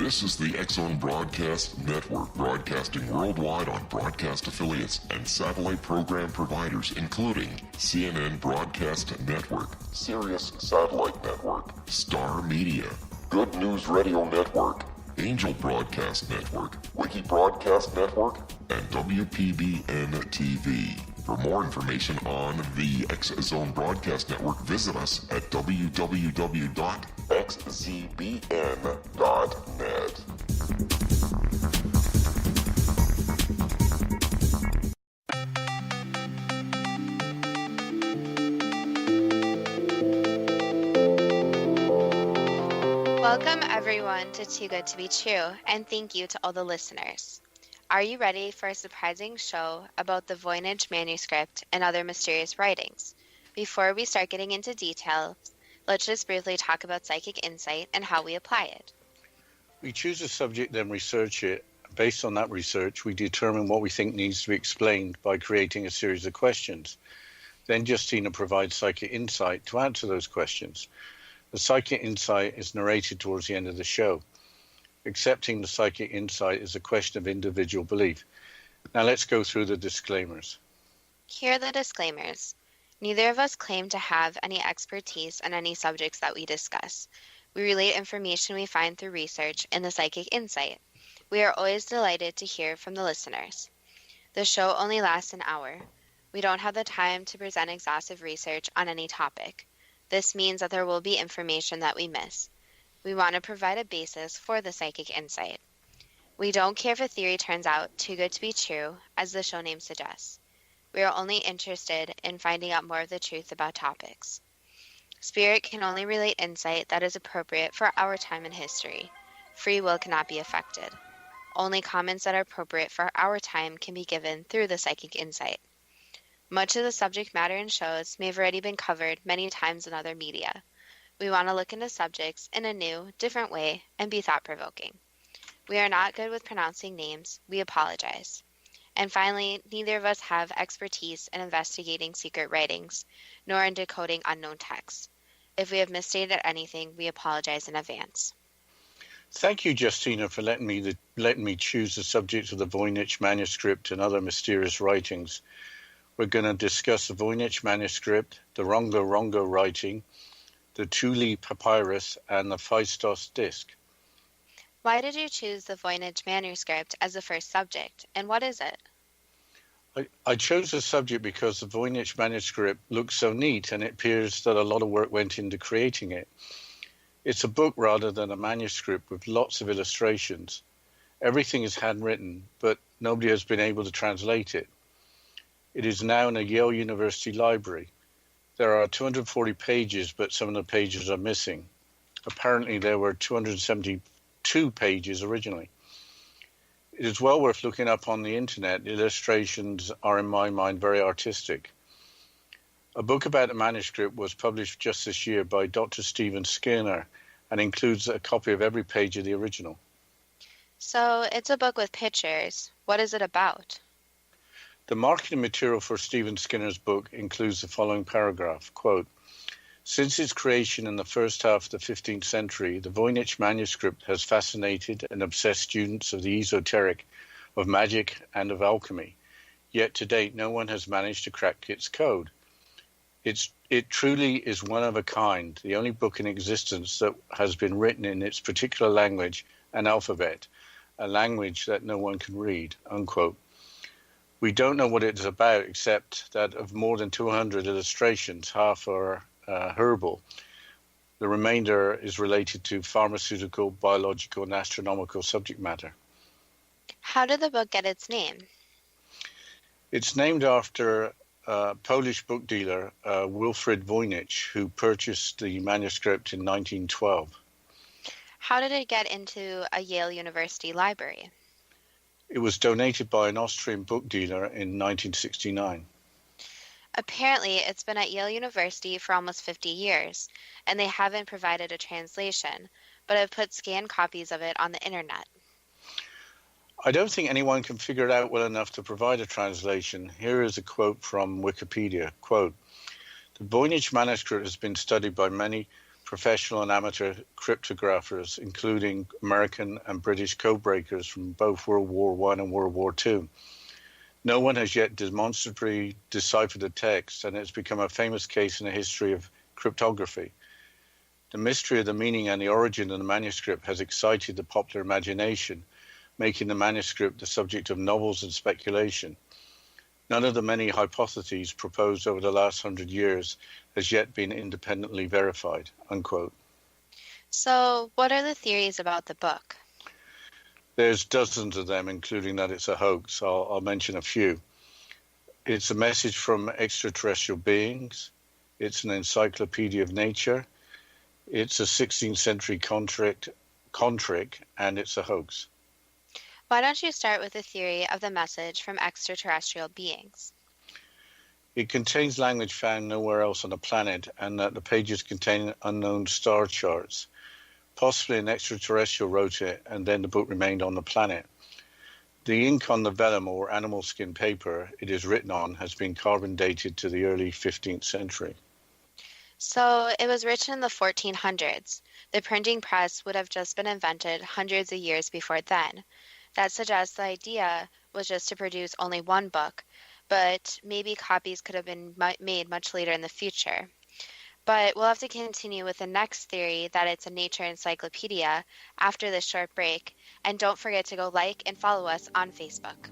This is the X-Zone Broadcast Network, broadcasting worldwide on broadcast affiliates and satellite program providers, including CNN Broadcast Network, Sirius Satellite Network, Star Media, Good News Radio Network, Angel Broadcast Network, Wiki Broadcast Network, and WPBN TV. For more information on the X-Zone Broadcast Network, visit us at www.xzbn.net. Welcome everyone to Too Good to Be True, and thank you to all the listeners. Are you ready for a surprising show about the Voynich manuscript and other mysterious writings? Before we start getting into details, let's just briefly talk about psychic insight and how we apply it. We choose a subject, then research it. Based on that research, we determine what we think needs to be explained by creating a series of questions. Then Justina provides psychic insight to answer those questions. The psychic insight is narrated towards the end of the show. Accepting the psychic insight is a question of individual belief. Now let's go through the disclaimers. Here are the disclaimers. Neither of us claim to have any expertise on any subjects that we discuss. We relate information we find through research and the psychic insight. We are always delighted to hear from the listeners. The show only lasts an hour. We don't have the time to present exhaustive research on any topic. This means that there will be information that we miss. We want to provide a basis for the psychic insight. We don't care if a theory turns out too good to be true, as the show name suggests. We are only interested in finding out more of the truth about topics. Spirit can only relate insight that is appropriate for our time in history. Free will cannot be affected. Only comments that are appropriate for our time can be given through the psychic insight. Much of the subject matter in shows may have already been covered many times in other media. We want to look into subjects in a new, different way and be thought-provoking. We are not good with pronouncing names. We apologize. And finally, neither of us have expertise in investigating secret writings, nor in decoding unknown texts. If we have misstated anything, we apologize in advance. Thank you, Justina, for letting me choose the subject of the Voynich manuscript and other mysterious writings. We're going to discuss the Voynich manuscript, the Rongo writing, the Thule papyrus, and the Phaistos disc. Why did you choose the Voynich manuscript as the first subject, and what is it? I chose the subject because the Voynich manuscript looks so neat, and it appears that a lot of work went into creating it. It's a book rather than a manuscript with lots of illustrations. Everything is handwritten, but nobody has been able to translate it. It is now in a Yale University library. There are 240 pages, but some of the pages are missing. Apparently, there were 272 pages originally. It is well worth looking up on the internet. The illustrations are, in my mind, very artistic. A book about the manuscript was published just this year by Dr. Stephen Skinner and includes a copy of every page of the original. So, it's a book with pictures. What is it about? The marketing material for Stephen Skinner's book includes the following paragraph, quote, "Since its creation in the first half of the 15th century, the Voynich manuscript has fascinated and obsessed students of the esoteric, of magic, and of alchemy. Yet to date, no one has managed to crack its code. It truly is one of a kind, the only book in existence that has been written in its particular language and alphabet, a language that no one can read," unquote. We don't know what it is about, except that of more than 200 illustrations, half are herbal. The remainder is related to pharmaceutical, biological, and astronomical subject matter. How did the book get its name? It's named after a Polish book dealer, Wilfrid Voynich, who purchased the manuscript in 1912. How did it get into a Yale University library? It was donated by an Austrian book dealer in 1969. Apparently, it's been at Yale University for almost 50 years, and they haven't provided a translation, but have put scanned copies of it on the internet. I don't think anyone can figure it out well enough to provide a translation. Here is a quote from Wikipedia, quote, "The Voynich manuscript has been studied by many professional and amateur cryptographers, including American and British codebreakers from both World War I and World War II. No one has yet demonstrably deciphered the text, and it's become a famous case in the history of cryptography. The mystery of the meaning and the origin of the manuscript has excited the popular imagination, making the manuscript the subject of novels and speculation. None of the many hypotheses proposed over the last 100 years has yet been independently verified, unquote. So, what are the theories about the book? There's dozens of them, including that it's a hoax. I'll mention a few. It's a message from extraterrestrial beings. It's an encyclopedia of nature. It's a 16th century contrick, and it's a hoax. Why don't you start with the theory of the message from extraterrestrial beings? It contains language found nowhere else on the planet, and that the pages contain unknown star charts. Possibly an extraterrestrial wrote it, and then the book remained on the planet. The ink on the vellum or animal skin paper it is written on has been carbon dated to the early 15th century. So it was written in the 1400s. The printing press would have just been invented hundreds of years before then. That suggests the idea was just to produce only one book, but maybe copies could have been made much later in the future. But we'll have to continue with the next theory that it's a nature encyclopedia after this short break. And don't forget to go like and follow us on Facebook.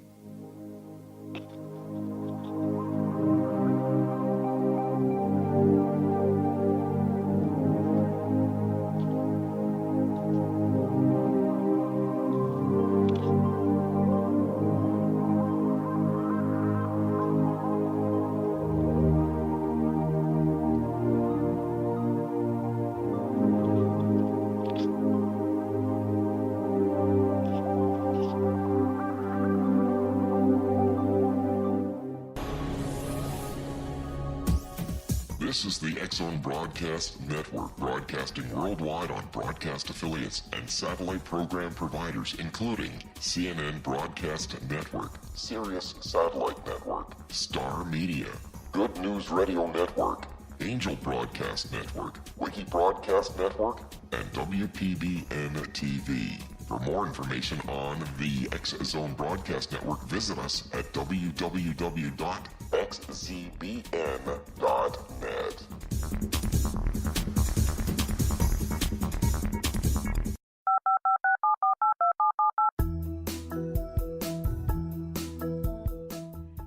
This is the X-Zone Broadcast Network, broadcasting worldwide on broadcast affiliates and satellite program providers, including CNN Broadcast Network, Sirius Satellite Network, Star Media, Good News Radio Network, Angel Broadcast Network, Wiki Broadcast Network, and WPBN TV. For more information on the X-Zone Broadcast Network, visit us at www.xzbn.net.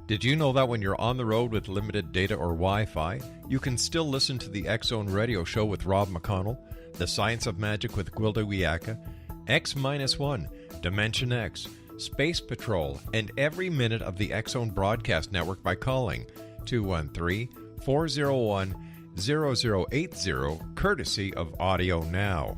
Did you know that when you're on the road with limited data or Wi-Fi, you can still listen to the X-Zone Radio Show with Rob McConnell, The Science of Magic with Gwilda Wiyaka, X-1, Dimension X, Space Patrol, and every minute of the X-Zone Broadcast Network by calling 213-401-0080, courtesy of Audio Now.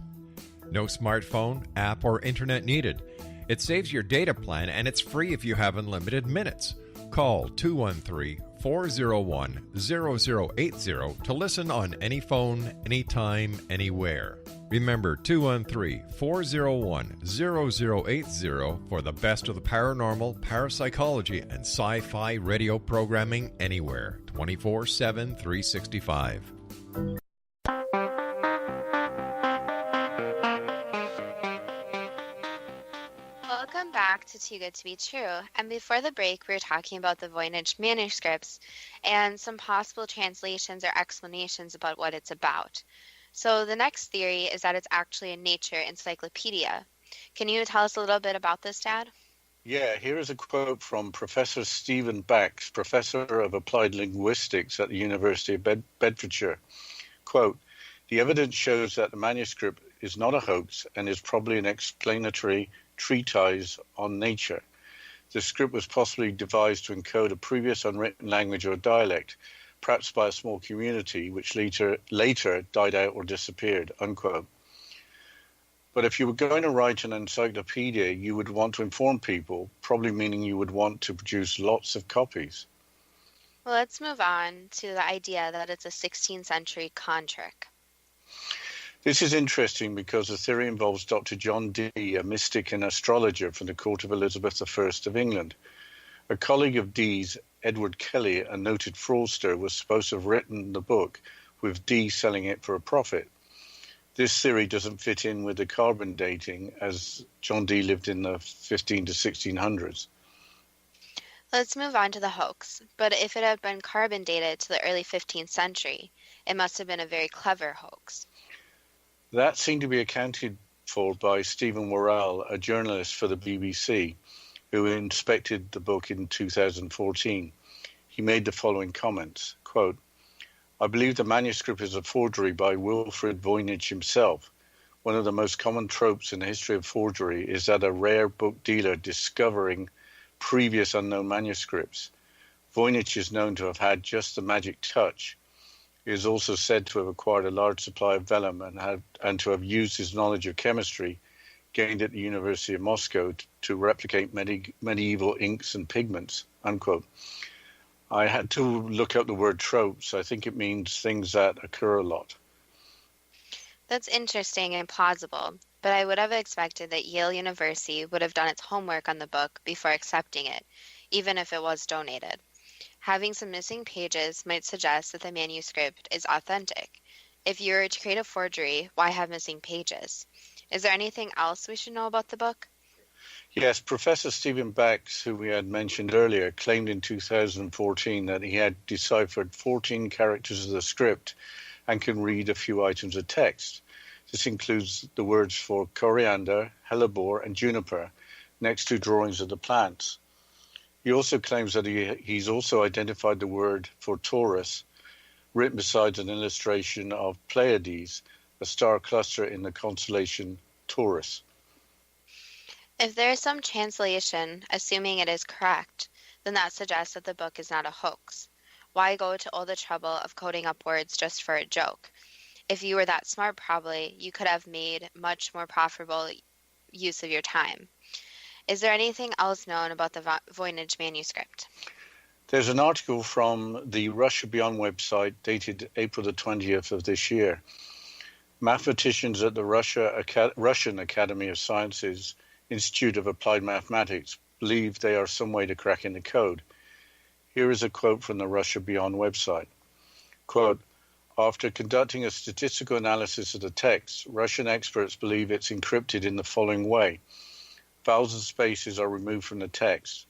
No smartphone, app, or internet needed. It saves your data plan, and it's free if you have unlimited minutes. Call 213-401-0080 to listen on any phone, anytime, anywhere. Remember 213-401-0080 for the best of the paranormal, parapsychology, and sci-fi radio programming anywhere, 24/7, 365. Welcome back to Too Good to Be True. And before the break, we were talking about the Voynich manuscripts and some possible translations or explanations about what it's about. So the next theory is that it's actually a nature encyclopedia. Can you tell us a little bit about this, Dad? Yeah, here is a quote from Professor Stephen Bax, Professor of Applied Linguistics at the University of Bedfordshire. Quote, "The evidence shows that the manuscript is not a hoax and is probably an explanatory treatise on nature. The script was possibly devised to encode a previous unwritten language or dialect, perhaps by a small community, which later died out or disappeared," unquote. But if you were going to write an encyclopedia, you would want to inform people, probably meaning you would want to produce lots of copies. Well, let's move on to the idea that it's a 16th century contrick. This is interesting because the theory involves Dr. John Dee, a mystic and astrologer from the court of Elizabeth I of England. A colleague of Dee's, Edward Kelly, a noted fraudster, was supposed to have written the book, with Dee selling it for a profit. This theory doesn't fit in with the carbon dating, as John Dee lived in the 15 to 1600s. Let's move on to the hoax. But if it had been carbon dated to the early 15th century, it must have been a very clever hoax. That seemed to be accounted for by Stephen Worrell, a journalist for the BBC, who inspected the book in 2014. He made the following comments, quote, "I believe the manuscript is a forgery by Wilfrid Voynich himself. One of the most common tropes in the history of forgery is that a rare book dealer discovering previous unknown manuscripts. Voynich is known to have had just the magic touch. He is also said to have acquired a large supply of vellum and to have used his knowledge of chemistry gained at the University of Moscow to replicate medieval inks and pigments," unquote. I had to look up the word tropes. I think it means things that occur a lot. That's interesting and plausible, but I would have expected that Yale University would have done its homework on the book before accepting it, even if it was donated. Having some missing pages might suggest that the manuscript is authentic. If you were to create a forgery, why have missing pages? Is there anything else we should know about the book? Yes, Professor Stephen Bax, who we had mentioned earlier, claimed in 2014 that he had deciphered 14 characters of the script and can read a few items of text. This includes the words for coriander, hellebore, and juniper, next to drawings of the plants. He also claims that he's also identified the word for Taurus, written beside an illustration of Pleiades, a star cluster in the constellation Taurus. If there is some translation, assuming it is correct, then that suggests that the book is not a hoax. Why go to all the trouble of coding up words just for a joke? If you were that smart, probably, you could have made much more profitable use of your time. Is there anything else known about the Voynich manuscript? There's an article from the Russia Beyond website dated April the 20th of this year. Mathematicians at the Russian Academy of Sciences Institute of Applied Mathematics believe they are some way to cracking the code. Here is a quote from the Russia Beyond website. Quote, "After conducting a statistical analysis of the text, Russian experts believe it's encrypted in the following way. Vowels and spaces are removed from the text.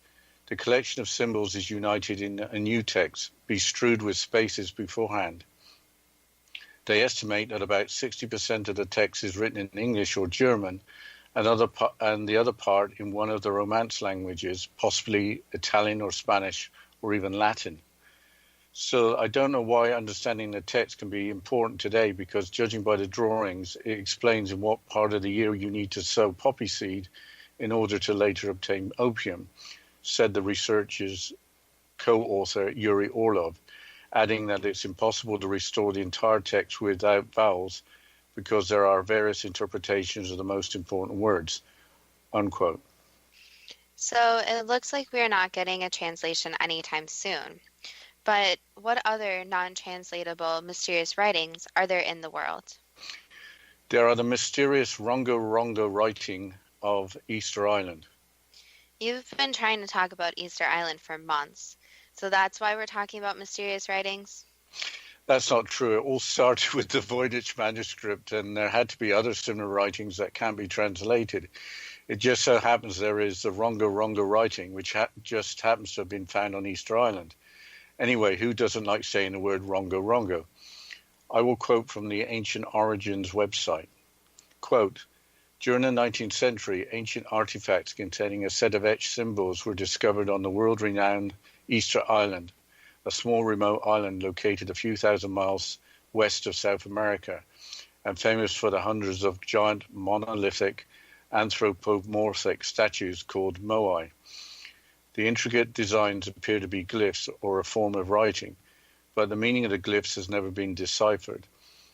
The collection of symbols is united in a new text, bestrewed with spaces beforehand. They estimate that about 60% of the text is written in English or German, and the other part in one of the Romance languages, possibly Italian or Spanish or even Latin. So I don't know why understanding the text can be important today, because judging by the drawings, it explains in what part of the year you need to sow poppy seed in order to later obtain opium," said the researcher's co-author Yuri Orlov, adding that it's impossible to restore the entire text without vowels because there are various interpretations of the most important words, unquote. So it looks like we are not getting a translation anytime soon. But what other non-translatable mysterious writings are there in the world? There are the mysterious Rongo writing of Easter Island. You've been trying to talk about Easter Island for months, so that's why we're talking about mysterious writings? That's not true. It all started with the Voynich manuscript, and there had to be other similar writings that can't be translated. It just so happens there is the Rongo writing, which just happens to have been found on Easter Island. Anyway, who doesn't like saying the word Rongo? I will quote from the Ancient Origins website. Quote, "During the 19th century, ancient artifacts containing a set of etched symbols were discovered on the world-renowned Easter Island, a small remote island located a few thousand miles west of South America, and famous for the hundreds of giant monolithic anthropomorphic statues called moai. The intricate designs appear to be glyphs or a form of writing, but the meaning of the glyphs has never been deciphered.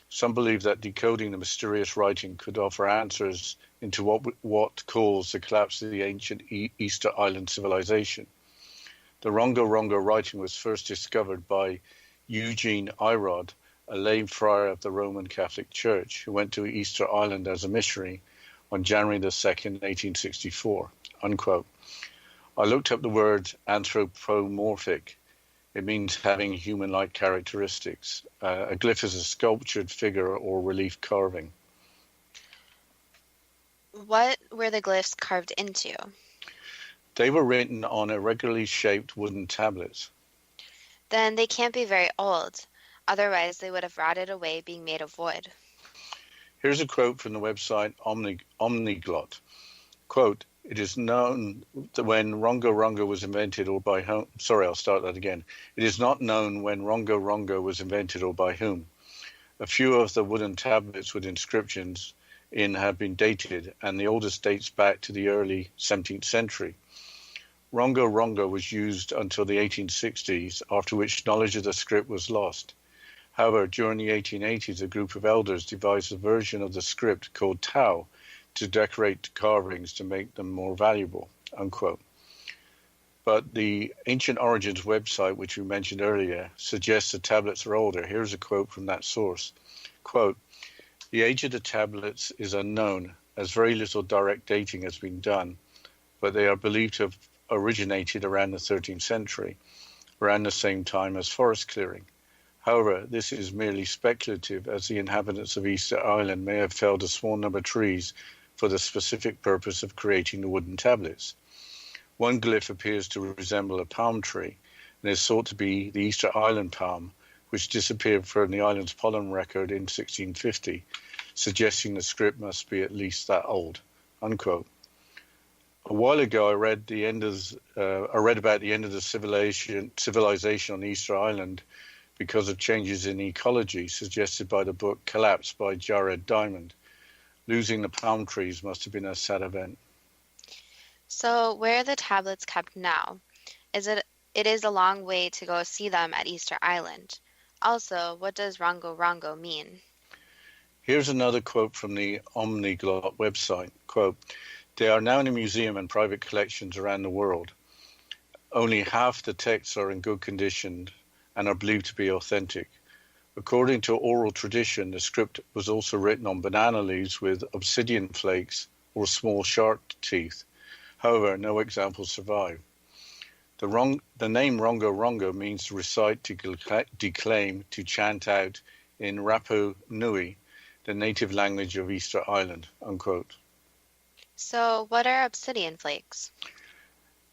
Some believe that decoding the mysterious writing could offer answers into what caused the collapse of the ancient Easter Island civilization. The Rongo writing was first discovered by Eugene Irod, a lay friar of the Roman Catholic Church, who went to Easter Island as a missionary on January the 2nd, 1864, unquote. I looked up the word anthropomorphic. It means having human-like characteristics. A glyph is a sculptured figure or relief carving. What were the glyphs carved into? They were written on irregularly shaped wooden tablets. Then they can't be very old. Otherwise, they would have rotted away being made of wood. Here's a quote from the website Omniglot. Quote, "It is known that when Rongo Rongo was invented or by whom..." Sorry, I'll start that again. "It is not known when Rongo Rongo was invented or by whom. A few of the wooden tablets with inscriptions in have been dated, and the oldest dates back to the early 17th century. Rongo Rongo was used until the 1860s, after which knowledge of the script was lost. However, during the 1880s, a group of elders devised a version of the script called Tau to decorate carvings to make them more valuable," unquote. But the Ancient Origins website, which we mentioned earlier, suggests the tablets are older. Here's a quote from that source. Quote, "The age of the tablets is unknown, as very little direct dating has been done, but they are believed to have originated around the 13th century, around the same time as forest clearing. However, this is merely speculative, as the inhabitants of Easter Island may have felled a small number of trees for the specific purpose of creating the wooden tablets. One glyph appears to resemble a palm tree and is thought to be the Easter Island palm, which disappeared from the island's pollen record in 1650, suggesting the script must be at least that old," unquote. A while ago, I read about the end of the civilization on Easter Island because of changes in ecology suggested by the book Collapse by Jared Diamond. Losing the palm trees must have been a sad event. So, where are the tablets kept now? It is a long way to go see them at Easter Island. Also, what does Rongo Rongo mean? Here's another quote from the Omniglot website. Quote, "They are now in a museum and private collections around the world. Only half the texts are in good condition and are believed to be authentic. According to oral tradition, the script was also written on banana leaves with obsidian flakes or small shark teeth. However, no examples survive. The name Rongo Rongo means to recite, to declaim, to chant out in Rapa Nui, the native language of Easter Island," unquote. So, what are obsidian flakes?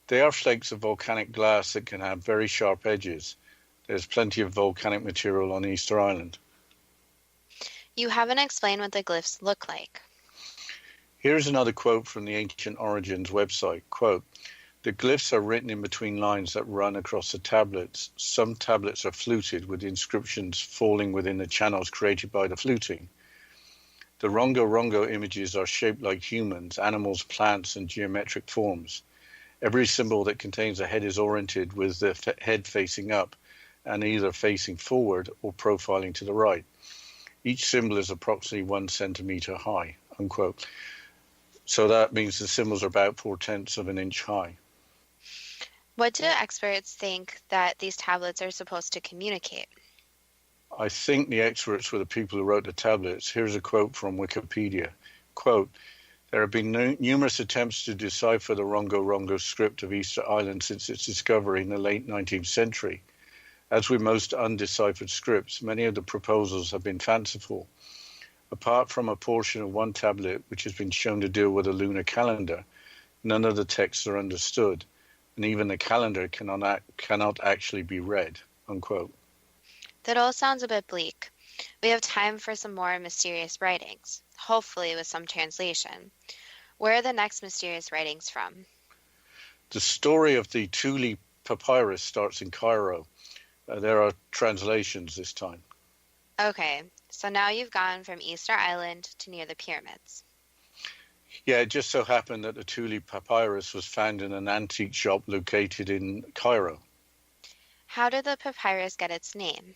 They are flakes of volcanic glass that can have very sharp edges. There's plenty of volcanic material on Easter Island. You haven't explained what the glyphs look like. Here's another quote from the Ancient Origins website. Quote, "The glyphs are written in between lines that run across the tablets. Some tablets are fluted with inscriptions falling within the channels created by the fluting. The Rongo Rongo images are shaped like humans, animals, plants, and geometric forms. Every symbol that contains a head is oriented with the head facing up and either facing forward or profiling to the right. Each symbol is approximately 1 centimeter high," unquote. So that means the symbols are about 4/10 of an inch high. What do experts think that these tablets are supposed to communicate? I think the experts were the people who wrote the tablets. Here's a quote from Wikipedia. Quote, "There have been numerous attempts to decipher the Rongo Rongo script of Easter Island since its discovery in the late 19th century. As with most undeciphered scripts, many of the proposals have been fanciful. Apart from a portion of one tablet which has been shown to deal with a lunar calendar, none of the texts are understood, and even the calendar cannot actually be read," unquote. That all sounds a bit bleak. We have time for some more mysterious writings, hopefully with some translation. Where are the next mysterious writings from? The story of the Thule papyrus starts in Cairo. There are translations this time. Okay, so now you've gone from Easter Island to near the pyramids. Yeah, it just so happened that the Thule papyrus was found in an antique shop located in Cairo. How did the papyrus get its name?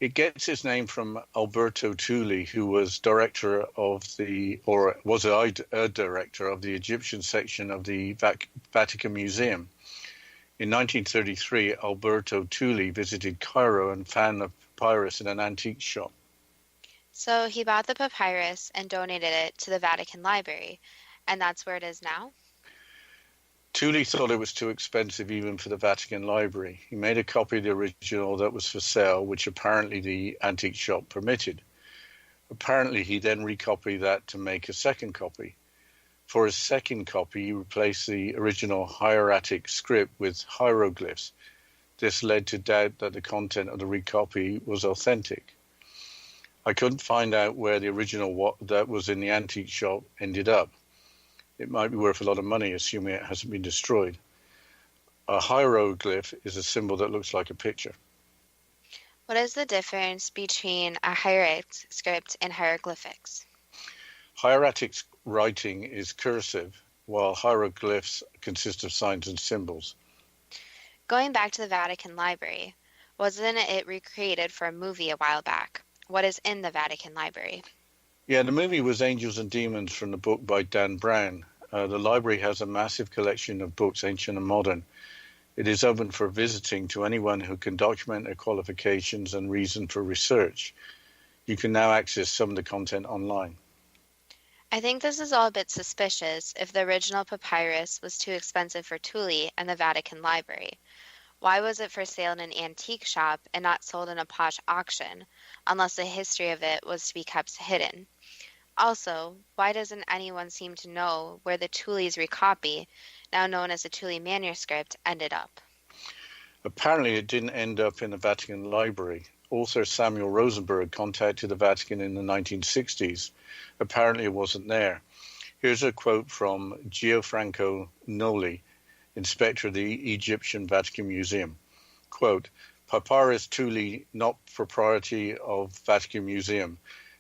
It gets its name from Alberto Thule, who was director of a director of the Egyptian section of the Vatican Museum. In 1933, Alberto Thule visited Cairo and found the papyrus in an antique shop. So he bought the papyrus and donated it to the Vatican Library, and that's where it is now? Thule thought it was too expensive even for the Vatican Library. He made a copy of the original that was for sale, which apparently the antique shop permitted. Apparently, he then recopied that to make a second copy. For his second copy, he replaced the original hieratic script with hieroglyphs. This led to doubt that the content of the recopy was authentic. I couldn't find out where the original that was in the antique shop ended up. It might be worth a lot of money, assuming it hasn't been destroyed. A hieroglyph is a symbol that looks like a picture. What is the difference between a hieratic script and hieroglyphics? Hieratic writing is cursive, while hieroglyphs consist of signs and symbols. Going back to the Vatican Library, wasn't it recreated for a movie a while back? What is in the Vatican Library? Yeah, the movie was Angels and Demons from the book by Dan Brown. The library has a massive collection of books, ancient and modern. It is open for visiting to anyone who can document their qualifications and reason for research. You can now access some of the content online. I think this is all a bit suspicious if the original papyrus was too expensive for Thule and the Vatican Library. Why was it for sale in an antique shop and not sold in a posh auction, unless the history of it was to be kept hidden? Also, why doesn't anyone seem to know where the Thule's recopy, now known as the Thule manuscript, ended up? Apparently it didn't end up in the Vatican Library. Author Samuel Rosenberg contacted the Vatican in the 1960s. Apparently it wasn't there. Here's a quote from Gianfranco Noli, inspector of the Egyptian Vatican Museum. Quote, "Papyrus Thule not propriety of Vatican Museum.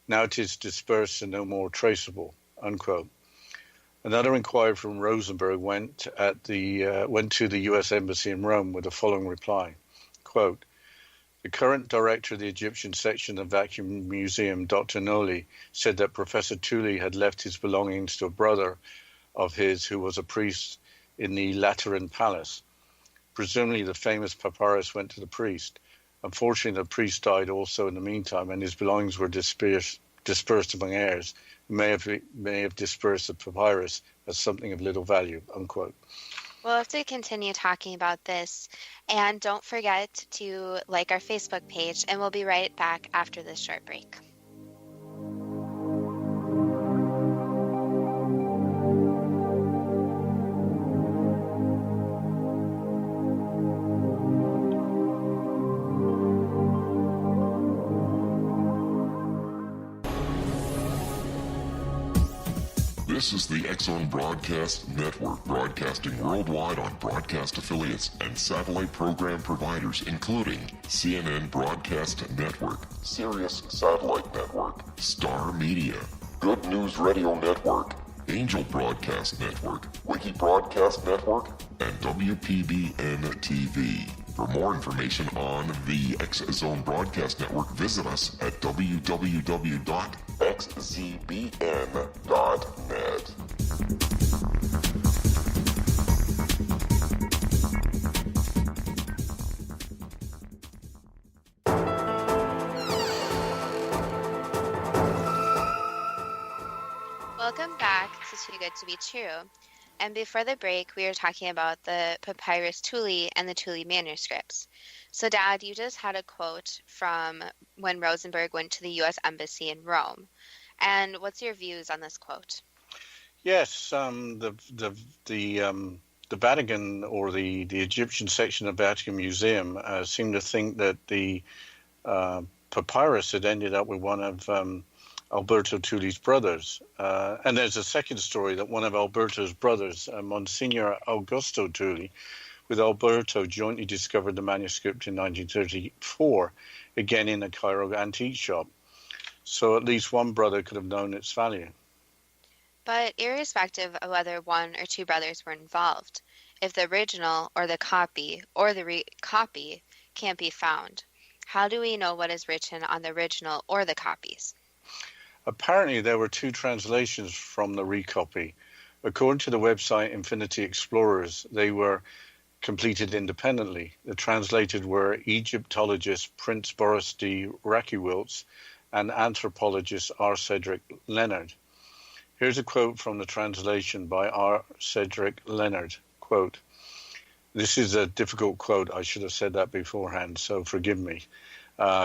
Now it is dispersed and no more traceable." Unquote. Another inquiry from Rosenberg went to the U.S. Embassy in Rome with the following reply. Quote, "The current director of the Egyptian section of the Vatican Museum, Dr. Noli, said that Professor Thule had left his belongings to a brother of his who was a priest in the Lateran Palace. Presumably the famous papyrus went to the priest. Unfortunately, the priest died also in the meantime, and his belongings were dispersed among heirs, who may have dispersed the papyrus as something of little value." Unquote. We'll have to continue talking about this, and don't forget to like our Facebook page, and we'll be right back after this short break. This is the X-Zone Broadcast Network, broadcasting worldwide on broadcast affiliates and satellite program providers, including CNN Broadcast Network, Sirius Satellite Network, Star Media, Good News Radio Network, Angel Broadcast Network, Wiki Broadcast Network, and WPBN TV. For more information on the X-Zone Broadcast Network, visit us at www.xzbn.net. Welcome back to Too Good to Be True. And before the break, we were talking about the papyrus Thule and the Thule manuscripts. So, Dad, you just had a quote from when Rosenberg went to the U.S. Embassy in Rome. And what's your views on this quote? Yes, the Vatican, or the Egyptian section of the Vatican Museum, seemed to think that the papyrus had ended up with one of Alberto Thule's brothers. And there's a second story that one of Alberto's brothers, Monsignor Augusto Thule, with Alberto jointly discovered the manuscript in 1934, again in a Cairo antique shop. So at least one brother could have known its value. But irrespective of whether one or two brothers were involved, if the original or the copy or the recopy can't be found, how do we know what is written on the original or the copies? Apparently, there were two translations from the recopy. According to the website Infinity Explorers, they were completed independently. The translators were Egyptologist Prince Boris D. Rakiewicz and anthropologist R. Cedric Leonard. Here's a quote from the translation by R. Cedric Leonard. Quote, this is a difficult quote. I should have said that beforehand, so forgive me.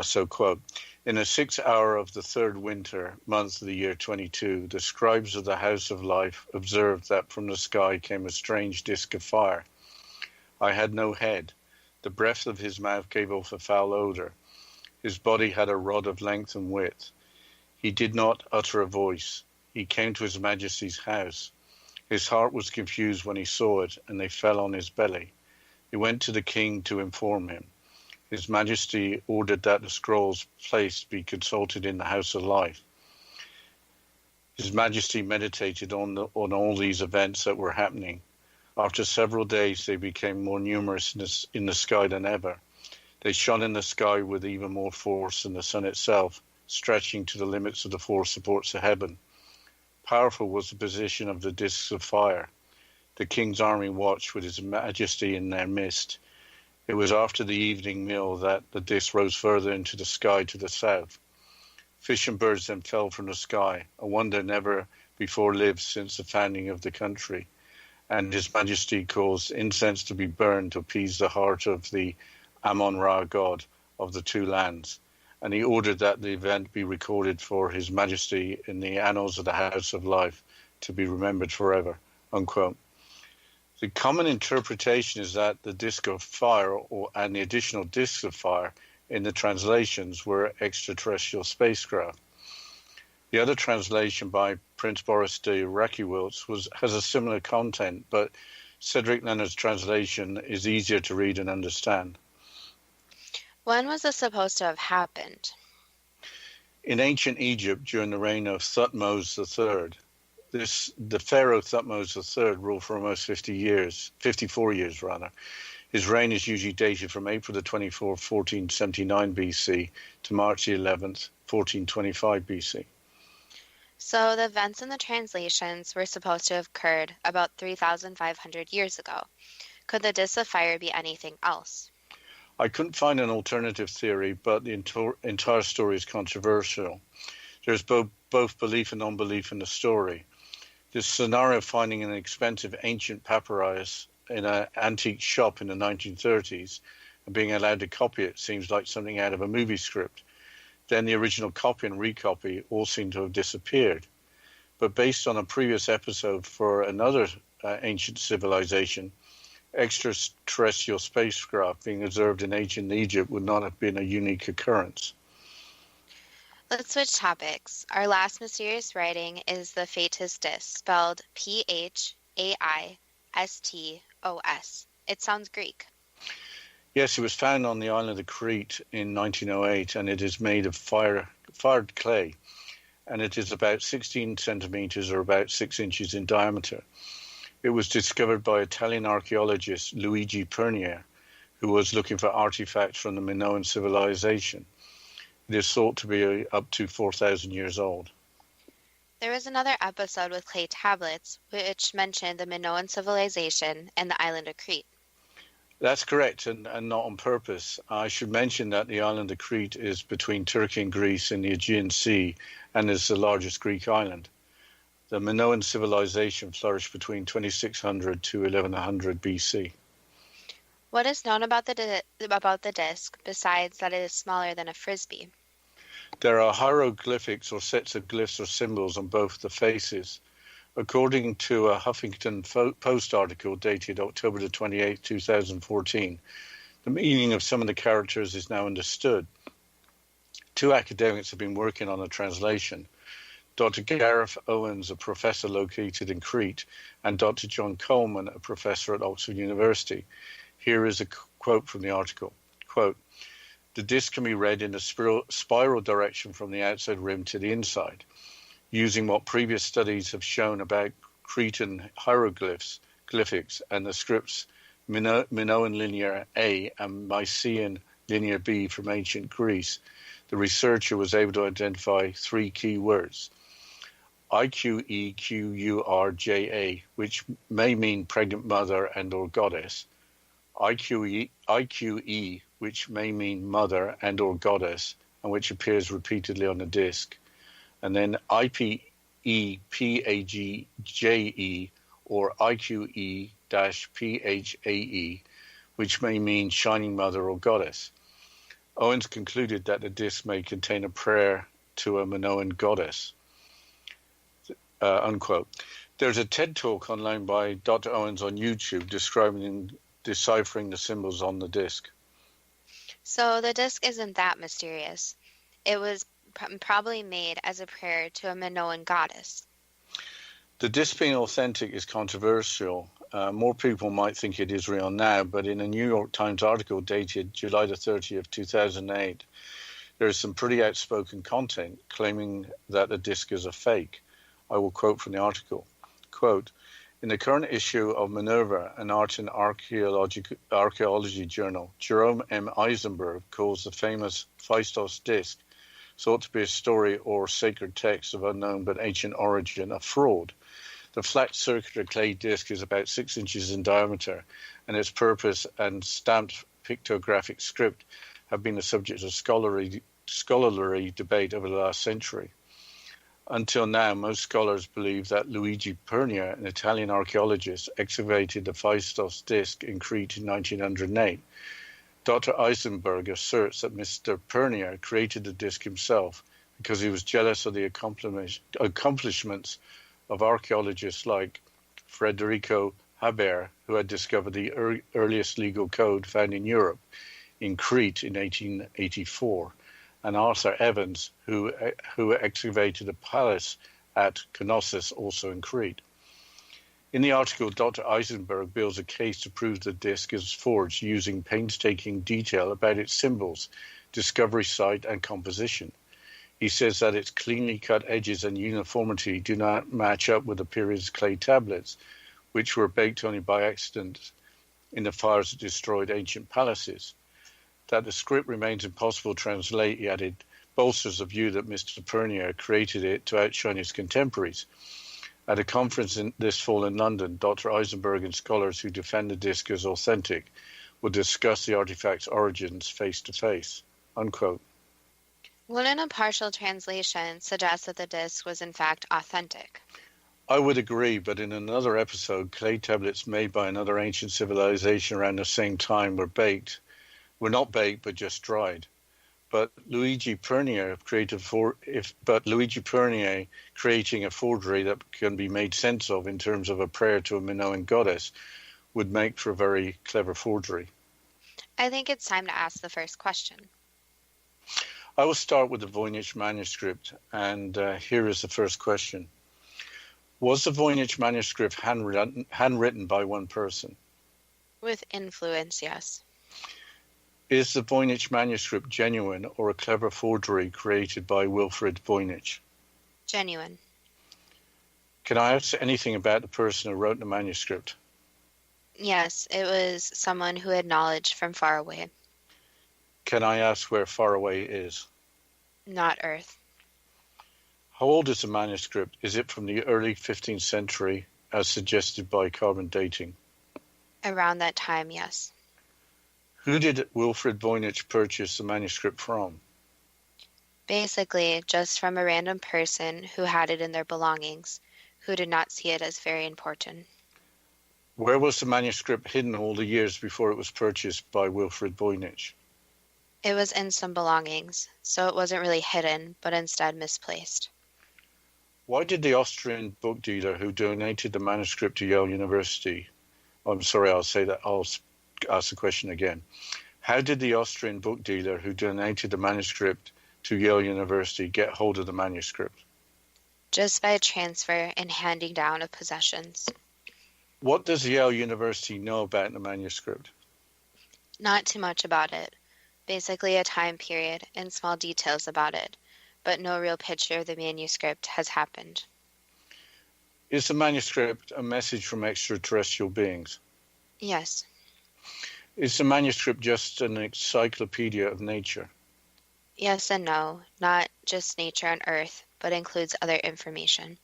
So, quote, In a 6th hour of the 3rd winter month of the year 22, the scribes of the House of Life observed that from the sky came a strange disk of fire. I had no head. The breath of his mouth gave off a foul odor. His body had a rod of length and width. He did not utter a voice. He came to his Majesty's house. His heart was confused when he saw it, and they fell on his belly. He went to the king to inform him. His Majesty ordered that the scrolls placed be consulted in the House of Life. His Majesty meditated on all these events that were happening. After several days, they became more numerous in the sky than ever. They shone in the sky with even more force than the sun itself, stretching to the limits of the four supports of heaven. Powerful was the position of the discs of fire. The king's army watched with his Majesty in their midst. It was after the evening meal that the disc rose further into the sky to the south. Fish and birds then fell from the sky, a wonder never before lived since the founding of the country. And His Majesty caused incense to be burned to appease the heart of the Ammon-Ra god of the two lands. And he ordered that the event be recorded for His Majesty in the annals of the House of Life to be remembered forever, unquote. The common interpretation is that the disk of fire and the additional disks of fire in the translations were extraterrestrial spacecraft. The other translation by Prince Boris de Rakiewicz has a similar content, but Cedric Leonard's translation is easier to read and understand. When was this supposed to have happened? In ancient Egypt during the reign of Thutmose III, the Pharaoh Thutmose III ruled for almost 54 years rather. His reign is usually dated from April the 24th, 1479 BC to March the 11th, 1425 BC. So the events in the translations were supposed to have occurred about 3,500 years ago. Could the disc of fire be anything else? I couldn't find an alternative theory, but the entire story is controversial. There's both belief and unbelief in the story. This scenario of finding an expensive ancient papyrus in an antique shop in the 1930s and being allowed to copy it seems like something out of a movie script. Then the original copy and recopy all seem to have disappeared. But based on a previous episode for another ancient civilization, extraterrestrial spacecraft being observed in ancient Egypt would not have been a unique occurrence. Let's switch topics. Our last mysterious writing is the Phaetus disc, spelled Phaistos. It sounds Greek. Yes, it was found on the island of Crete in 1908, and it is made of fired clay, and it is about 16 centimeters or about 6 inches in diameter. It was discovered by Italian archaeologist Luigi Pernier, who was looking for artifacts from the Minoan civilization. It is thought to be up to 4,000 years old. There was another episode with clay tablets, which mentioned the Minoan civilization and the island of Crete. That's correct, and not on purpose. I should mention that the island of Crete is between Turkey and Greece in the Aegean Sea and is the largest Greek island. The Minoan civilization flourished between 2600 to 1100 BC. What is known about the disc, besides that it is smaller than a frisbee? There are hieroglyphics or sets of glyphs or symbols on both the faces. According to a Huffington Post article dated October the 28th, 2014, the meaning of some of the characters is now understood. Two academics have been working on a translation. Dr. Gareth Owens, a professor located in Crete, and Dr. John Coleman, a professor at Oxford University. Here is a quote from the article. Quote, "The disc can be read in a spiral direction from the outside rim to the inside. Using what previous studies have shown about Cretan hieroglyphics and the scripts Minoan Linear A and Mycenaean Linear B from ancient Greece, the researcher was able to identify three key words. IQEQURJA, which may mean pregnant mother and or goddess. IQE, which may mean mother and or goddess, and which appears repeatedly on the disc. And then IPEPAGJE, or IQE-PHAE, which may mean shining mother or goddess. Owens concluded that the disc may contain a prayer to a Minoan goddess, unquote. There's a TED talk online by Dr. Owens on YouTube describing and deciphering the symbols on the disc. So the disc isn't that mysterious. It was probably made as a prayer to a Minoan goddess. The disc being authentic is controversial. More people might think it is real now, but in a New York Times article dated July the 30th, 2008, there is some pretty outspoken content claiming that the disc is a fake. I will quote from the article. Quote, in the current issue of Minerva, an art and archaeology journal, Jerome M. Eisenberg calls the famous Phaistos disc, thought to be a story or sacred text of unknown but ancient origin, a fraud. The flat circular clay disc is about 6 inches in diameter, and its purpose and stamped pictographic script have been the subject of scholarly debate over the last century. Until now, most scholars believe that Luigi Pernia, an Italian archaeologist, excavated the Phaistos disc in Crete in 1908. Dr. Eisenberg asserts that Mr. Pernia created the disc himself because he was jealous of the accomplishments of archaeologists like Federico Haber, who had discovered the earliest legal code found in Europe in Crete in 1884, and Arthur Evans, who excavated a palace at Knossos, also in Crete. In the article, Dr. Eisenberg builds a case to prove the disc is forged using painstaking detail about its symbols, discovery site, and composition. He says that its cleanly cut edges and uniformity do not match up with the period's clay tablets, which were baked only by accident in the fires that destroyed ancient palaces. That the script remains impossible to translate, he added, bolsters the view that Mr. Pernia created it to outshine his contemporaries. At a conference this fall in London, Dr. Eisenberg and scholars who defend the disc as authentic will discuss the artifact's origins face to face, unquote. Wouldn't a partial translation suggest that the disc was in fact authentic? I would agree, but in another episode, clay tablets made by another ancient civilization around the same time were not baked, but just dried. But Luigi Pernia creating a forgery that can be made sense of in terms of a prayer to a Minoan goddess would make for a very clever forgery. I think it's time to ask the first question. I will start with the Voynich manuscript, and here is the first question. Was the Voynich manuscript handwritten by one person? With influence, yes. Is the Voynich manuscript genuine or a clever forgery created by Wilfrid Voynich? Genuine. Can I ask anything about the person who wrote the manuscript? Yes, it was someone who had knowledge from far away. Can I ask where far away is? Not Earth. How old is the manuscript? Is it from the early 15th century, as suggested by carbon dating? Around that time, yes. Who did Wilfrid Voynich purchase the manuscript from? Basically, just from a random person who had it in their belongings, who did not see it as very important. Where was the manuscript hidden all the years before it was purchased by Wilfrid Voynich? It was in some belongings, so it wasn't really hidden, but instead misplaced. Why did the Austrian book dealer who donated the manuscript to Yale University, I'm sorry, I'll ask the question again. How did the Austrian book dealer who donated the manuscript to Yale University get hold of the manuscript? Just by transfer and handing down of possessions. What does Yale University know about the manuscript? Not too much about it. Basically a time period and small details about it, but no real picture of the manuscript has happened. Is the manuscript a message from extraterrestrial beings? Yes. Is the manuscript just an encyclopedia of nature? Yes and no, not just nature on Earth, but includes other information.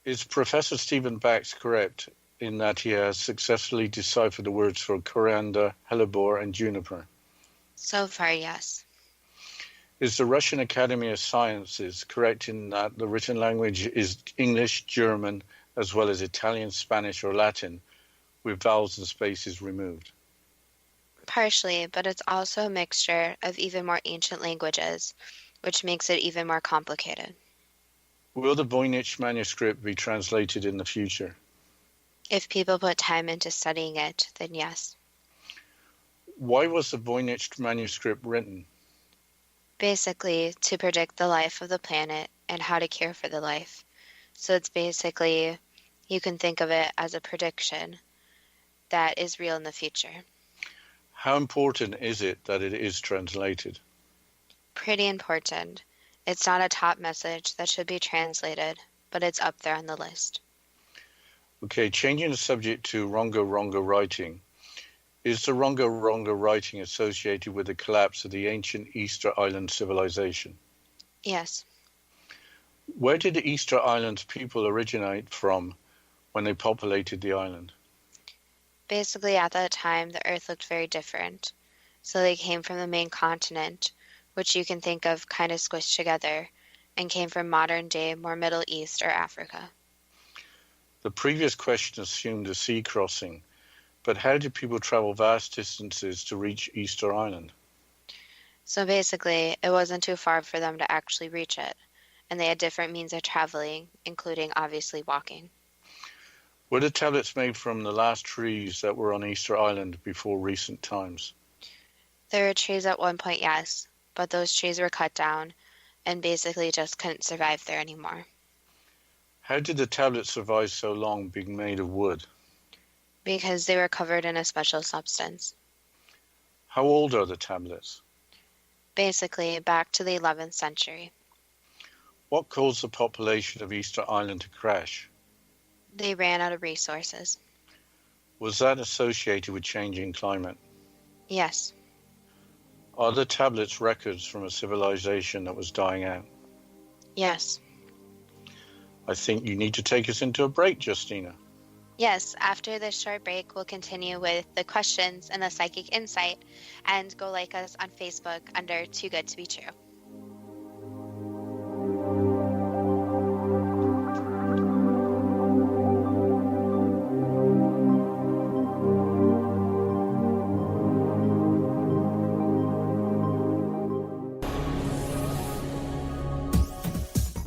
Is Professor Stephen Bax correct in that he has successfully deciphered the words for coriander, hellebore, and juniper? So far, yes. Is the Russian Academy of Sciences correct in that the written language is English, German, as well as Italian, Spanish, or Latin, with vowels and spaces removed? Partially, but it's also a mixture of even more ancient languages, which makes it even more complicated. Will the Voynich manuscript be translated in the future? If people put time into studying it, then yes. Why was the Voynich manuscript written? Basically, to predict the life of the planet and how to care for the life. So it's basically, you can think of it as a prediction that is real in the future. How important is it that it is translated? Pretty important. It's not a top message that should be translated, but it's up there on the list. Okay, changing the subject to Rongo writing. Is the Rongo writing associated with the collapse of the ancient Easter Island civilization? Yes. Where did the Easter Islands people originate from when they populated the island? Basically, at that time, the Earth looked very different. So they came from the main continent, which you can think of kind of squished together, and came from modern-day, more Middle East or Africa. The previous question assumed a sea crossing, but how did people travel vast distances to reach Easter Island? So basically, it wasn't too far for them to actually reach it, and they had different means of traveling, including obviously walking. Were the tablets made from the last trees that were on Easter Island before recent times? There were trees at one point, yes, but those trees were cut down and basically just couldn't survive there anymore. How did the tablets survive so long being made of wood? Because they were covered in a special substance. How old are the tablets? Basically, back to the 11th century. What caused the population of Easter Island to crash? They ran out of resources. Was that associated with changing climate? Yes. Are the tablets records from a civilization that was dying out? Yes. I think you need to take us into a break, Justina. Yes, after this short break, we'll continue with the questions and the psychic insight, and go like us on Facebook under Too Good to Be True.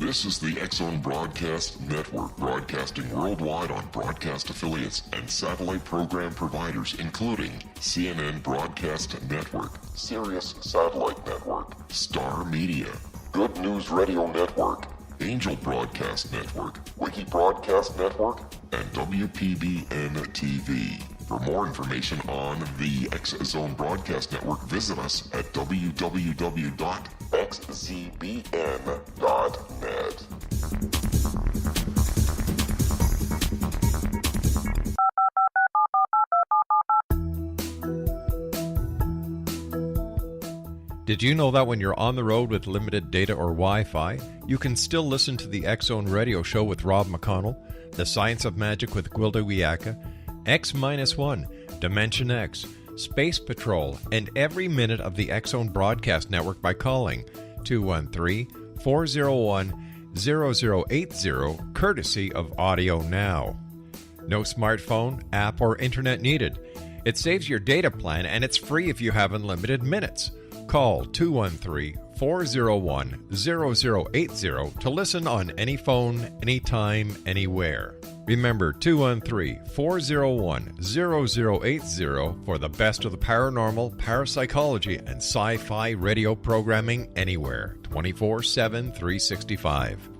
This is the X-Zone Broadcast Network, broadcasting worldwide on broadcast affiliates and satellite program providers, including CNN Broadcast Network, Sirius Satellite Network, Star Media, Good News Radio Network, Angel Broadcast Network, Wiki Broadcast Network, and WPBN TV. For more information on the X-Zone Broadcast Network, visit us at www.xzbn.net. Did you know that when you're on the road with limited data or Wi-Fi, you can still listen to the X-Zone Radio Show with Rob McConnell, The Science of Magic with Gwilda Wiyaka, X-1, Dimension X, Space Patrol, and every minute of the X-Zone Broadcast Network by calling 213-401-0080, courtesy of Audio Now. No smartphone, app, or internet needed. It saves your data plan, and it's free if you have unlimited minutes. Call 213-401-0080 to listen on any phone, anytime, anywhere. Remember 213-401-0080 for the best of the paranormal, parapsychology, and sci-fi radio programming anywhere, 24/7, 365.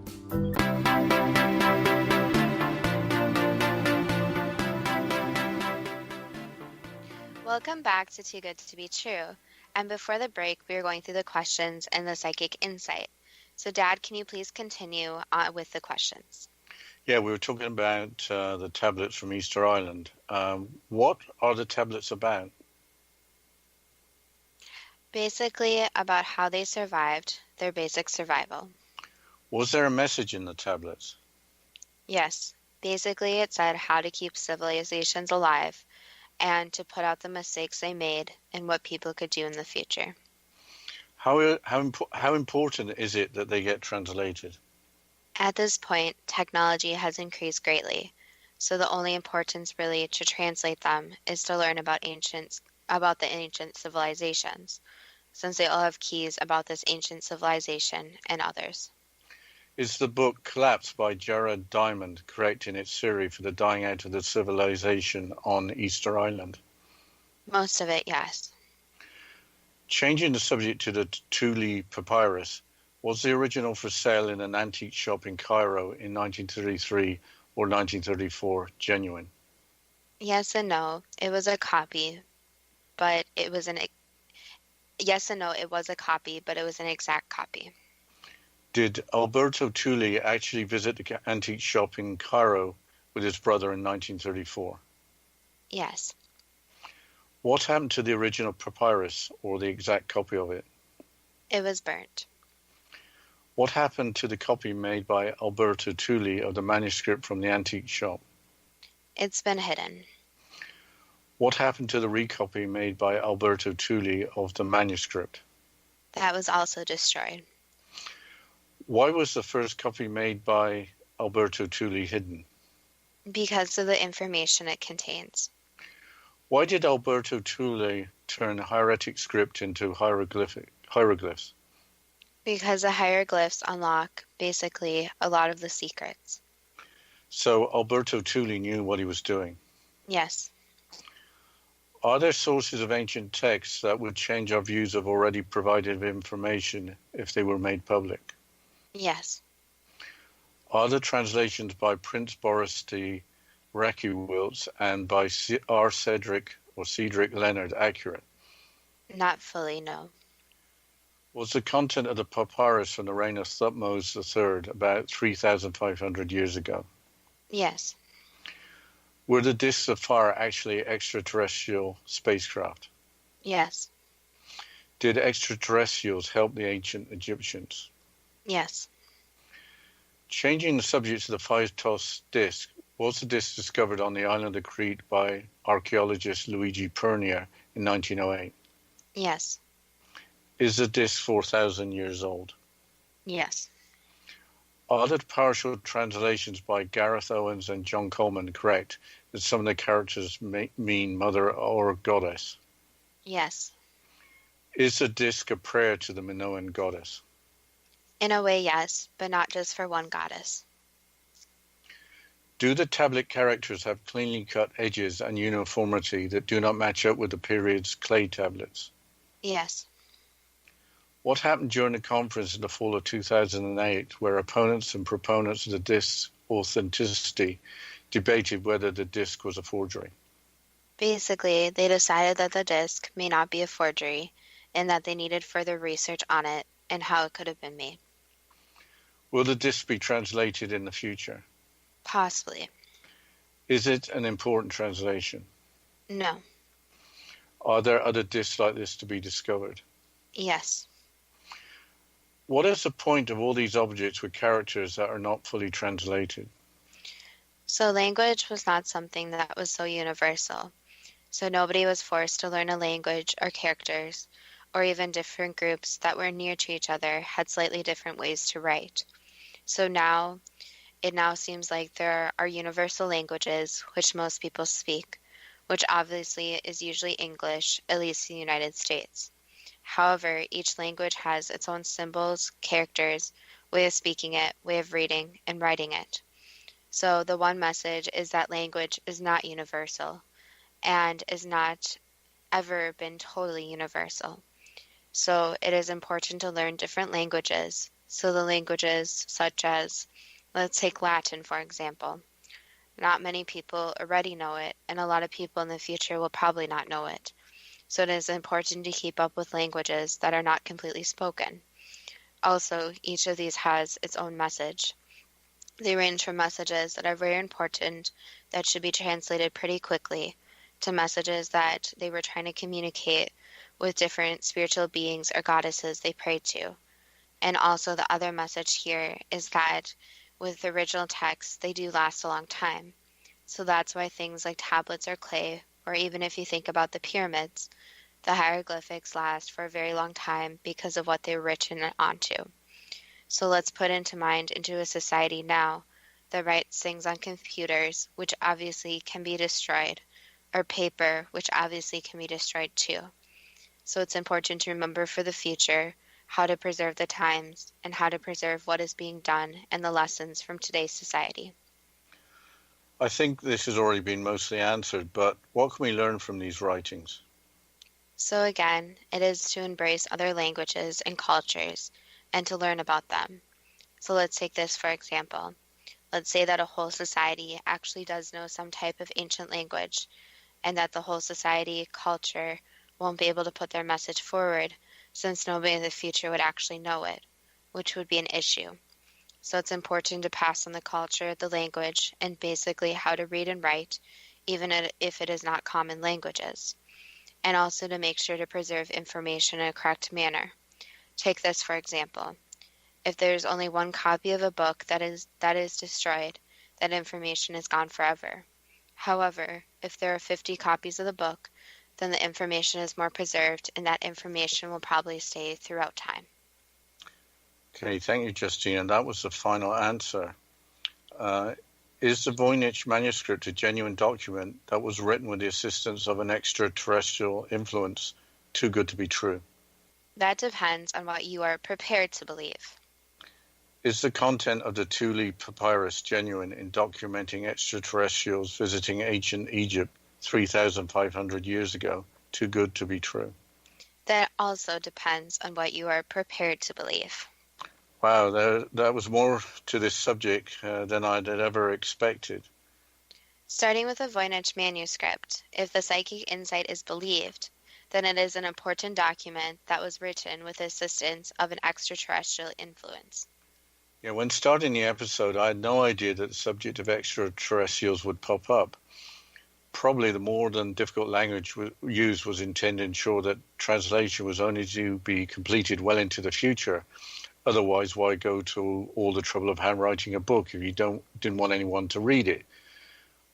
Welcome back to Too Good to Be True. And before the break, we were going through the questions and the psychic insight. So, Dad, can you please continue with the questions? Yeah, we were talking about the tablets from Easter Island. What are the tablets about? Basically, about how they survived, their basic survival. Was there a message in the tablets? Yes. Basically, it said how to keep civilizations alive and to put out the mistakes they made and what people could do in the future. How important is it that they get translated? At this point, technology has increased greatly, so the only importance really to translate them is to learn about ancient about the ancient civilizations, since they all have keys about this ancient civilization and others. Is the book Collapse by Jared Diamond correct in its theory for the dying out of the civilization on Easter Island? Most of it, yes. Changing the subject to the Thule papyrus, was the original for sale in an antique shop in Cairo in 1933 or 1934 genuine? Yes and no. It was a copy, but it was an yes and no. It was a copy, but it was an exact copy. Did Alberto Thule actually visit the antique shop in Cairo with his brother in 1934? Yes. What happened to the original papyrus or the exact copy of it? It was burnt. What happened to the copy made by Alberto Thule of the manuscript from the antique shop? It's been hidden. What happened to the recopy made by Alberto Thule of the manuscript? That was also destroyed. Why was the first copy made by Alberto Thule hidden? Because of the information it contains. Why did Alberto Thule turn hieratic script into hieroglyphs? Because the hieroglyphs unlock, basically, a lot of the secrets. So Alberto Thule knew what he was doing. Yes. Are there sources of ancient texts that would change our views of already provided information if they were made public? Yes. Are the translations by Prince Boris de Raciwilz and by R. Cedric Leonard accurate? Not fully, no. Was the content of the papyrus from the reign of Thutmose III about 3,500 years ago? Yes. Were the discs of fire actually extraterrestrial spacecraft? Yes. Did extraterrestrials help the ancient Egyptians? Yes. Changing the subject to the Phaetos disc, was the disc discovered on the island of Crete by archaeologist Luigi Pernia in 1908? Yes. Is the disc 4,000 years old? Yes. Are the partial translations by Gareth Owens and John Coleman correct that some of the characters mean mother or goddess? Yes. Is the disc a prayer to the Minoan goddess? In a way, yes, but not just for one goddess. Do the tablet characters have cleanly cut edges and uniformity that do not match up with the period's clay tablets? Yes. What happened during the conference in the fall of 2008 where opponents and proponents of the disc's authenticity debated whether the disc was a forgery? Basically, they decided that the disc may not be a forgery and that they needed further research on it and how it could have been made. Will the disc be translated in the future? Possibly. Is it an important translation? No. Are there other discs like this to be discovered? Yes. What is the point of all these objects with characters that are not fully translated? So language was not something that was so universal. So nobody was forced to learn a language or characters, or even different groups that were near to each other had slightly different ways to write. So it now seems like there are universal languages which most people speak, which obviously is usually English, at least in the United States. However, each language has its own symbols, characters, way of speaking it, way of reading and writing it. So the one message is that language is not universal and is not ever been totally universal. So it is important to learn different languages. So the languages such as, let's take Latin, for example. Not many people already know it, and a lot of people in the future will probably not know it. So it is important to keep up with languages that are not completely spoken. Also, each of these has its own message. They range from messages that are very important that should be translated pretty quickly to messages that they were trying to communicate with different spiritual beings or goddesses they prayed to. And also the other message here is that with the original texts, they do last a long time. So that's why things like tablets or clay, or even if you think about the pyramids, the hieroglyphics last for a very long time because of what they were written onto. So let's put into mind into a society now that writes things on computers, which obviously can be destroyed, or paper, which obviously can be destroyed too. So it's important to remember for the future how to preserve the times and how to preserve what is being done and the lessons from today's society. I think this has already been mostly answered, but what can we learn from these writings? So again, it is to embrace other languages and cultures and to learn about them. So let's take this for example. Let's say that a whole society actually does know some type of ancient language and that the whole society, culture, won't be able to put their message forward since nobody in the future would actually know it, which would be an issue. So it's important to pass on the culture, the language, and basically how to read and write, even if it is not common languages. And also to make sure to preserve information in a correct manner. Take this for example. If there is only one copy of a book that is destroyed, that information is gone forever. However, if there are 50 copies of the book, then the information is more preserved and that information will probably stay throughout time. Okay, thank you, Justina. That was the final answer. Is the Voynich manuscript a genuine document that was written with the assistance of an extraterrestrial influence too good to be true? That depends on what you are prepared to believe. Is the content of the Thule papyrus genuine in documenting extraterrestrials visiting ancient Egypt 3,500 years ago too good to be true? That also depends on what you are prepared to believe. Wow, that was more to this subject than I had ever expected. Starting with the Voynich manuscript, if the psychic insight is believed, then it is an important document that was written with the assistance of an extraterrestrial influence. Yeah, when starting the episode, I had no idea that the subject of extraterrestrials would pop up. Probably the more than difficult language used was intended to ensure that translation was only to be completed well into the future. Otherwise, why go to all the trouble of handwriting a book if you didn't want anyone to read it?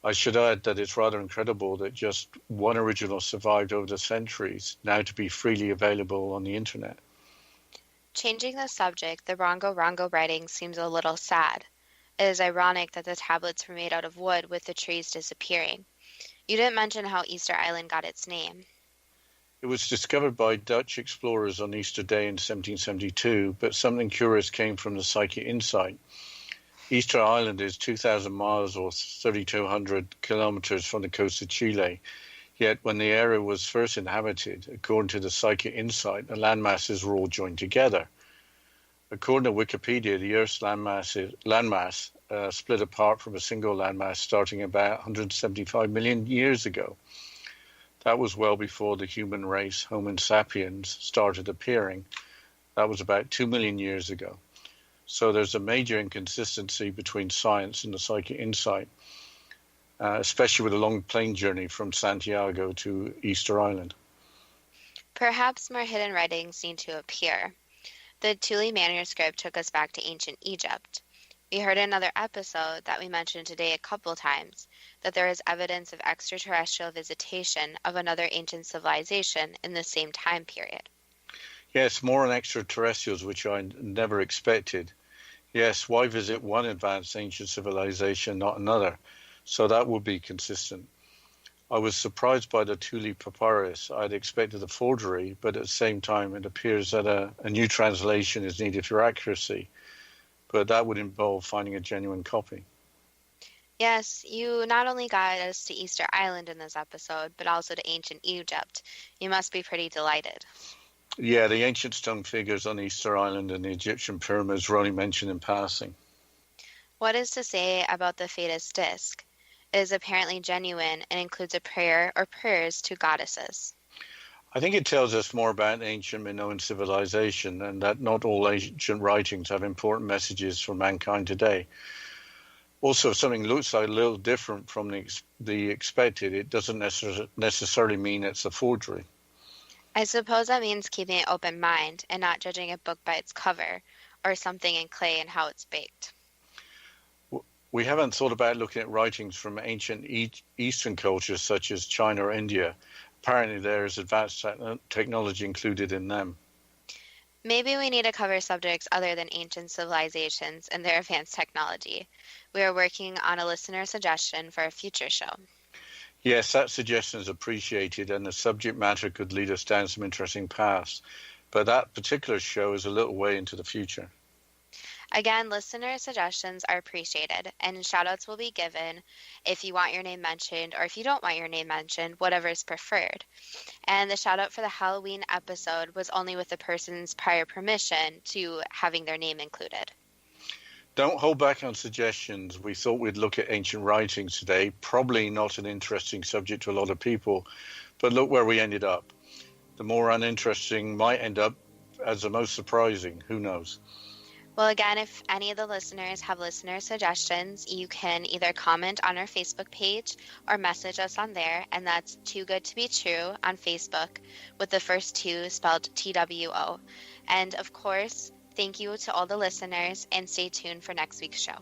I should add that it's rather incredible that just one original survived over the centuries, now to be freely available on the internet. Changing the subject, the Rongo writing seems a little sad. It is ironic that the tablets were made out of wood with the trees disappearing. You didn't mention how Easter Island got its name. It was discovered by Dutch explorers on Easter Day in 1772, but something curious came from the psychic insight. Easter Island is 2,000 miles or 3,200 kilometers from the coast of Chile. Yet when the area was first inhabited, according to the psychic insight, the landmasses were all joined together. According to Wikipedia, the Earth's landmass split apart from a single landmass starting about 175 million years ago. That was well before the human race, Homo sapiens, started appearing. That was about 2 million years ago. So there's a major inconsistency between science and the psychic insight, especially with a long plane journey from Santiago to Easter Island. Perhaps more hidden writings need to appear. The Thule manuscript took us back to ancient Egypt. We heard in another episode that we mentioned today a couple times that there is evidence of extraterrestrial visitation of another ancient civilization in the same time period. Yes, more on extraterrestrials, which I never expected. Yes, why visit one advanced ancient civilization, not another? So that would be consistent. I was surprised by the Thule papyrus. I'd expected a forgery, but at the same time, it appears that a new translation is needed for accuracy. But that would involve finding a genuine copy. Yes, you not only got us to Easter Island in this episode, but also to ancient Egypt. You must be pretty delighted. Yeah, the ancient stone figures on Easter Island and the Egyptian pyramids were only mentioned in passing. What is to say about the Fetus disc? It is apparently genuine and includes a prayer or prayers to goddesses. I think it tells us more about ancient Minoan civilization and that not all ancient writings have important messages for mankind today. Also, if something looks like a little different from the expected, it doesn't necessarily mean it's a forgery. I suppose that means keeping an open mind and not judging a book by its cover or something in clay and how it's baked. We haven't thought about looking at writings from ancient Eastern cultures such as China or India. Apparently there is advanced technology included in them. Maybe we need to cover subjects other than ancient civilizations and their advanced technology. We are working on a listener suggestion for a future show. Yes, that suggestion is appreciated, and the subject matter could lead us down some interesting paths. But that particular show is a little way into the future. Again, listener suggestions are appreciated, and shoutouts will be given if you want your name mentioned or if you don't want your name mentioned, whatever is preferred. And the shoutout for the Halloween episode was only with the person's prior permission to having their name included. Don't hold back on suggestions. We thought we'd look at ancient writings today. Probably not an interesting subject to a lot of people, but look where we ended up. The more uninteresting might end up as the most surprising. Who knows? Well, again, if any of the listeners have listener suggestions, you can either comment on our Facebook page or message us on there, and that's Too Good to Be True on Facebook, with the first two spelled TWO. And of course, thank you to all the listeners, and stay tuned for next week's show.